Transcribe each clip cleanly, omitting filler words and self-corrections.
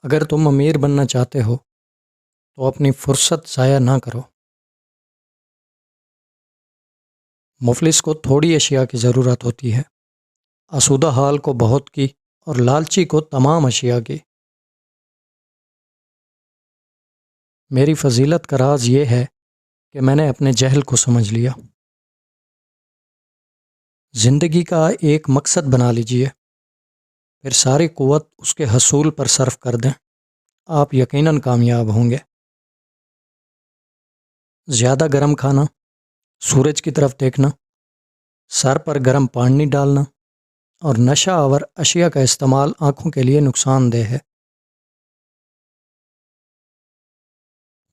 اگر تم امیر بننا چاہتے ہو تو اپنی فرصت ضائع نہ کرو۔ مفلس کو تھوڑی اشیاء کی ضرورت ہوتی ہے، آسودہ حال کو بہت کی اور لالچی کو تمام اشیاء کی۔ میری فضیلت کا راز یہ ہے کہ میں نے اپنے جہل کو سمجھ لیا۔ زندگی کا ایک مقصد بنا لیجئے، پھر ساری قوت اس کے حصول پر صرف کر دیں، آپ یقیناً کامیاب ہوں گے۔ زیادہ گرم کھانا، سورج کی طرف دیکھنا، سر پر گرم پانی ڈالنا اور نشہ آور اشیاء کا استعمال آنکھوں کے لیے نقصان دہ ہے۔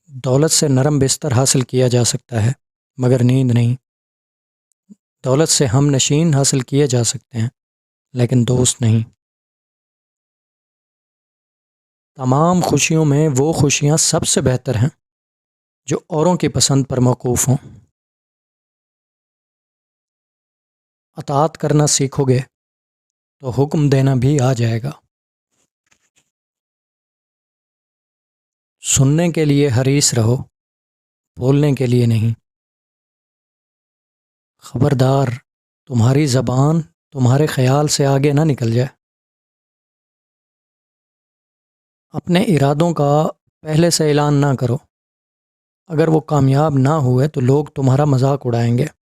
دولت سے نرم بستر حاصل کیا جا سکتا ہے مگر نیند نہیں۔ دولت سے ہم نشین حاصل کیے جا سکتے ہیں لیکن دوست نہیں۔ تمام خوشیوں میں وہ خوشیاں سب سے بہتر ہیں جو اوروں کی پسند پر موقوف ہوں۔ اطاعت کرنا سیکھو گے تو حکم دینا بھی آ جائے گا۔ سننے کے لیے حریص رہو، بولنے کے لیے نہیں۔ خبردار، تمہاری زبان تمہارے خیال سے آگے نہ نکل جائے۔ اپنے ارادوں کا پہلے سے اعلان نہ کرو، اگر وہ کامیاب نہ ہوئے تو لوگ تمہارا مذاق اڑائیں گے۔